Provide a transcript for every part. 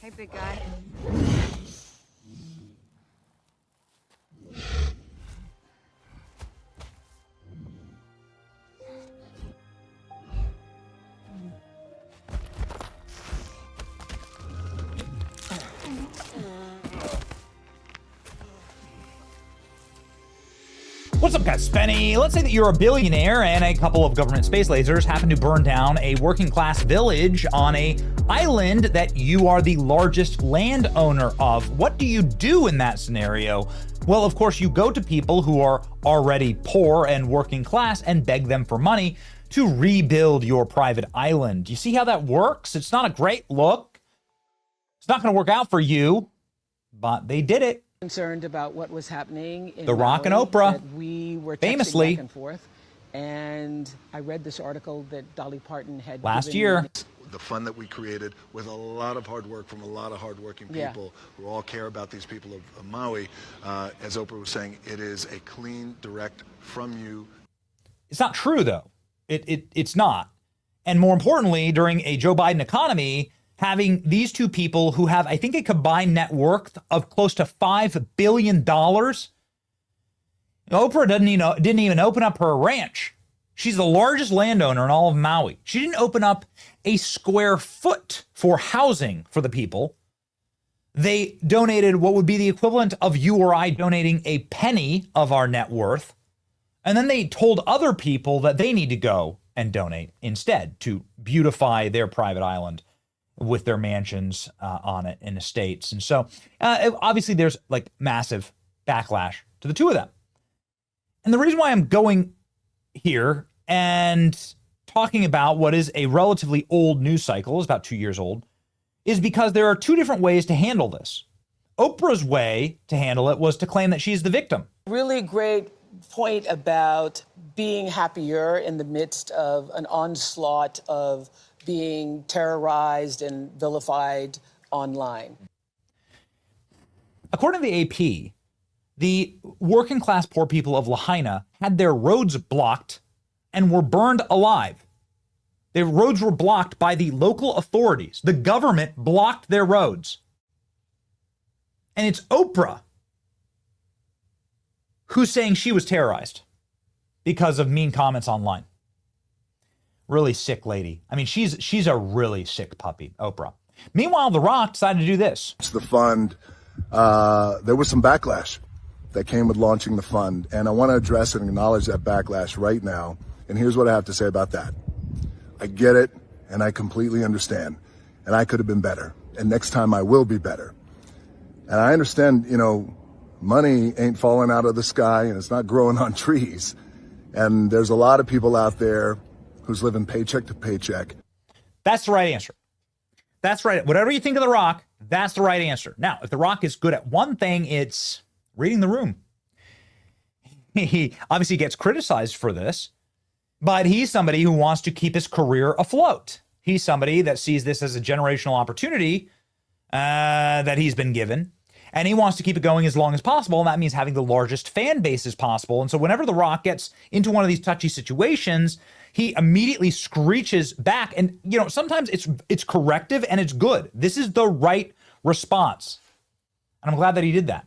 Hey, big guy. What's up, guys? Spenny. Let's say that you're a billionaire and a couple of government space lasers happen to burn down a working class village on a island that you are the largest landowner of. What do you do in that scenario? Well, of course, you go to people who are already poor and working class and beg them for money to rebuild your private island. You see how that works? It's not a great look. It's not going to work out for you, but they did it. Concerned about what was happening in The Rock and Maui, Oprah, that we were texting famously, back and forth, and I read this article that Dolly Parton had last given year. me. The fund that we created with a lot of hard work from a lot of hardworking people who all care about these people of Maui. As Oprah was saying, it is a clean, direct from you. It's not true, though. It's not. And more importantly, during a Joe Biden economy, having these two people who have, I think, a combined net worth of close to $5 billion. Oprah didn't even open up her ranch. She's the largest landowner in all of Maui. She didn't open up a square foot for housing for the people. They donated what would be the equivalent of you or I donating a penny of our net worth. And then they told other people that they need to go and donate instead to beautify their private island with their mansions on it in estates. And so obviously there's like massive backlash to the two of them. And the reason why I'm going here and talking about what is a relatively old news cycle, is about 2 years old, is because there are two different ways to handle this. Oprah's way to handle it was to claim that she's the victim. Really great point about being happier in the midst of an onslaught of being terrorized and vilified online. According to the AP, the working class poor people of Lahaina had their roads blocked and were burned alive. Their roads were blocked by the local authorities. The government blocked their roads. And it's Oprah who's saying she was terrorized because of mean comments online. Really sick lady. I mean, she's a really sick puppy, Oprah. Meanwhile, The Rock decided to do this. The fund, there was some backlash that came with launching the fund, and I want to address and acknowledge that backlash right now. And here's what I have to say about that. I get it, and I completely understand, and I could have been better, and next time I will be better. And I understand, money ain't falling out of the sky, and it's not growing on trees. And there's a lot of people out there who's living paycheck to paycheck. That's the right answer. That's right. Whatever you think of The Rock, that's the right answer. Now, if The Rock is good at one thing, it's reading the room. He obviously gets criticized for this, but he's somebody who wants to keep his career afloat. He's somebody that sees this as a generational opportunity that he's been given, and he wants to keep it going as long as possible, and that means having the largest fan base as possible. And so whenever The Rock gets into one of these touchy situations, he immediately screeches back. And, sometimes it's corrective and it's good. This is the right response. And I'm glad that he did that.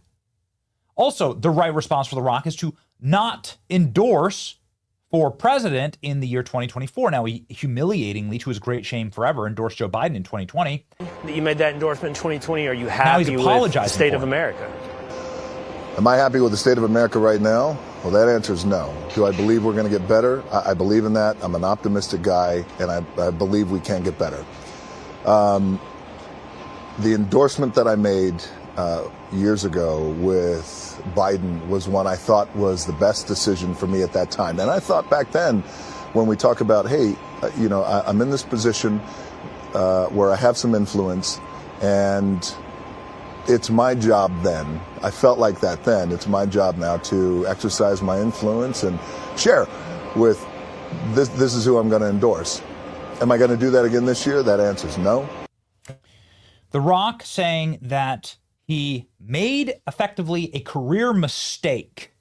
Also, the right response for The Rock is to not endorse for president in the year 2024. Now, he humiliatingly, to his great shame forever, endorsed Joe Biden in 2020. That you made that endorsement in 2020. Are you happy with the state of America? Am I happy with the state of America right now? Well, that answer is no. Do I believe we're going to get better? I believe in that. I'm an optimistic guy, and I believe we can get better. The endorsement that I made years ago with Biden was one I thought was the best decision for me at that time. And I thought back then, when we talk about, hey, I'm in this position where I have some influence, and it's my job then. I felt like that then. It's my job now to exercise my influence and share with this. This is who I'm going to endorse. Am I going to do that again this year? That answer is no. The Rock saying that he made effectively a career mistake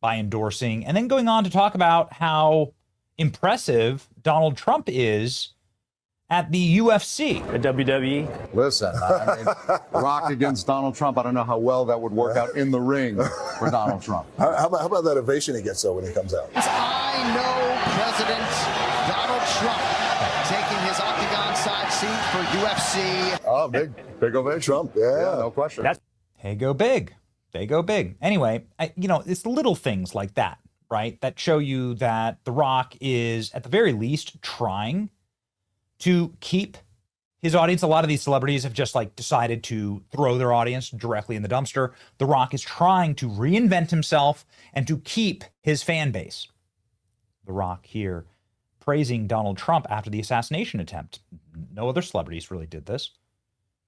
by endorsing, and then going on to talk about how impressive Donald Trump is at the UFC. The WWE. Listen, I mean, Rock against Donald Trump. I don't know how well that would work out in the ring for Donald Trump. How about that ovation he gets though when he comes out? I know President Donald Trump taking his octagon side seat for UFC. Oh, big ovation. Trump, yeah, no question. They go big. They go big. Anyway, it's little things like that, right, that show you that The Rock is, at the very least, trying to keep his audience. A lot of these celebrities have just decided to throw their audience directly in the dumpster. The Rock is trying to reinvent himself and to keep his fan base. The Rock here praising Donald Trump after the assassination attempt. No other celebrities really did this.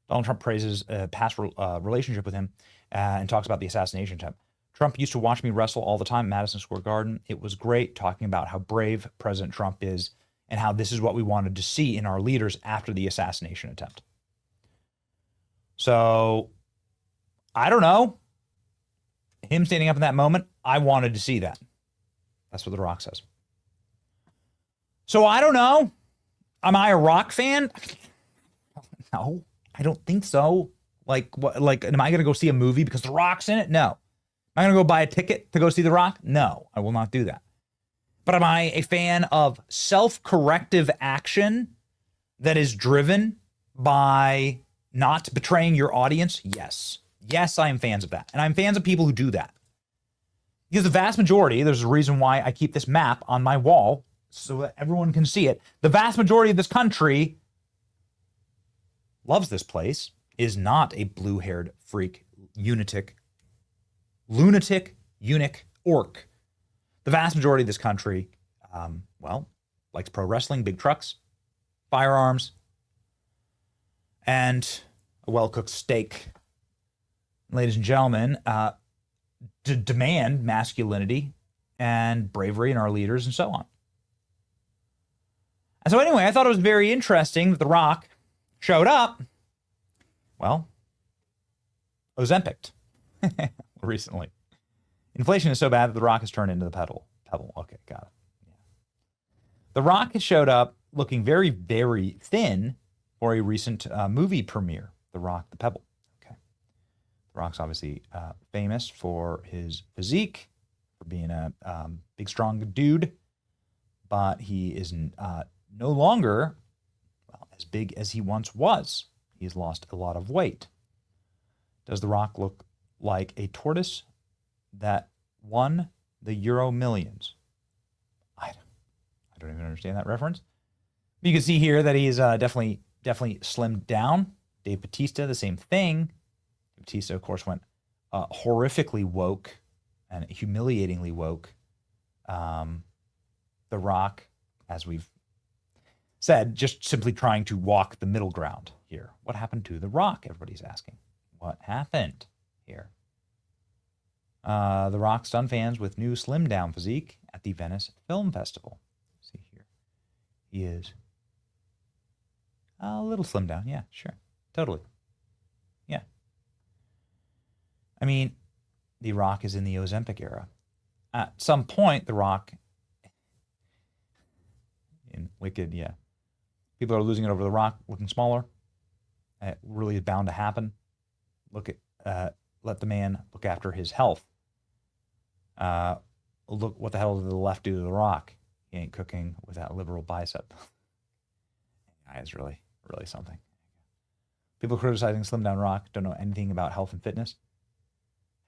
Donald Trump praises a past relationship with him and talks about the assassination attempt. Trump used to watch me wrestle all the time at Madison Square Garden. It was great, talking about how brave President Trump is and how this is what we wanted to see in our leaders after the assassination attempt. So, I don't know. Him standing up in that moment, I wanted to see that. That's what The Rock says. So, I don't know. Am I a Rock fan? No, I don't think so. What? Am I going to go see a movie because The Rock's in it? No. Am I going to go buy a ticket to go see The Rock? No, I will not do that. But am I a fan of self-corrective action that is driven by not betraying your audience? Yes. Yes, I am fans of that. And I'm fans of people who do that. Because the vast majority, there's a reason why I keep this map on my wall so that everyone can see it. The vast majority of this country loves this place, is not a blue-haired freak, lunatic, eunuch, orc. The vast majority of this country, likes pro wrestling, big trucks, firearms, and a well-cooked steak. Ladies and gentlemen, demand masculinity and bravery in our leaders and so on. And so anyway, I thought it was very interesting that The Rock showed up, Ozempic recently. Inflation is so bad that The Rock has turned into the pebble. Okay, got it. Yeah. The Rock has showed up looking very, very thin for a recent movie premiere, The Rock, the Pebble. Okay. The Rock's obviously famous for his physique, for being a big, strong dude, but he is no longer as big as he once was. He's lost a lot of weight. Does The Rock look like a tortoise that won the Euro Millions? I don't even understand that reference. You can see here that he's definitely slimmed down. Dave Bautista, the same thing. Bautista, of course, went horrifically woke and humiliatingly woke. The Rock, as we've said, just simply trying to walk the middle ground here. What happened to The Rock? Everybody's asking. What happened here? The Rock stunned fans with new slim down physique at the Venice Film Festival. See here. He is a little slim down. Yeah, sure. Totally. Yeah. I mean, The Rock is in the Ozempic era. At some point, The Rock in Wicked, yeah. People are losing it over The Rock looking smaller. It really is bound to happen. Let the man look after his health. Look, what the hell did the left do to The Rock? He ain't cooking with that liberal bicep. That is really, really something. People criticizing Slim Down Rock don't know anything about health and fitness.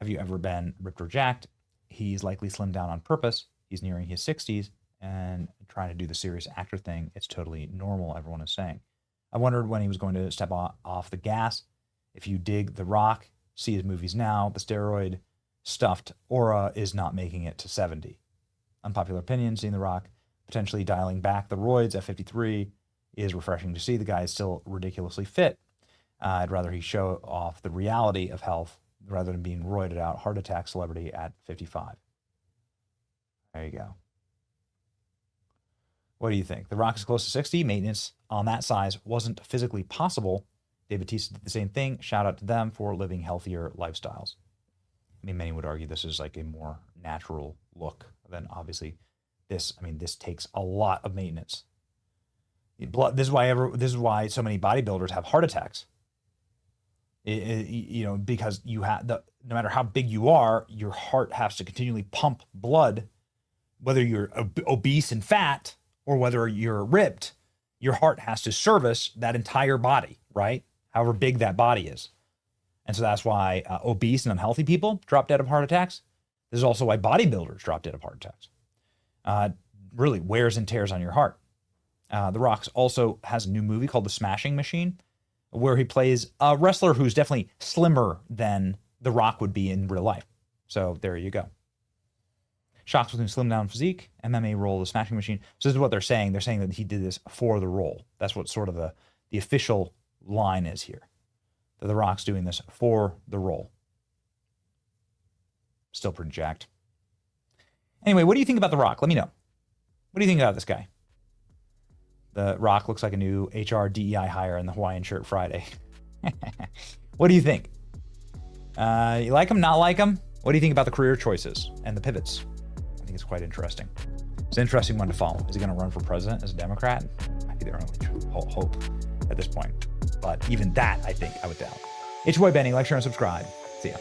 Have you ever been ripped or jacked? He's likely slimmed down on purpose. He's nearing his 60s and trying to do the serious actor thing. It's totally normal, everyone is saying. I wondered when he was going to step off the gas. If you dig The Rock, see his movies now, the steroid stuffed aura is not making it to 70. Unpopular opinion, seeing The Rock potentially dialing back the roids at 53 is refreshing to see. The guy is still ridiculously fit. I'd rather he show off the reality of health rather than being roided out heart attack celebrity at 55. There you go. What do you think? The Rock is close to 60. Maintenance on that size wasn't physically possible. David Bautista did the same thing. Shout out to them for living healthier lifestyles. I mean, many would argue this is like a more natural look than obviously this. I mean, this takes a lot of maintenance. This is why so many bodybuilders have heart attacks. Because you have no matter how big you are, your heart has to continually pump blood, whether you're obese and fat or whether you're ripped. Your heart has to service that entire body, right? However big that body is. And so that's why obese and unhealthy people drop dead of heart attacks. This is also why bodybuilders drop dead of heart attacks. Really wears and tears on your heart. The Rock also has a new movie called The Smashing Machine, where he plays a wrestler who's definitely slimmer than The Rock would be in real life. So there you go. Shocks with a slim down physique, MMA role, The Smashing Machine. So this is what they're saying. They're saying that he did this for the role. That's what sort of the official line is here. That The Rock's doing this for the role. Still pretty jacked. Anyway, what do you think about The Rock? Let me know. What do you think about this guy? The Rock looks like a new HR DEI hire in the Hawaiian shirt Friday. What do you think? You like him, not like him? What do you think about the career choices and the pivots? I think it's quite interesting. It's an interesting one to follow. Is he going to run for president as a Democrat? Might be their only true hope at this point. But even that, I think, I would doubt. It's your boy Benny. Like, share, and subscribe. See ya.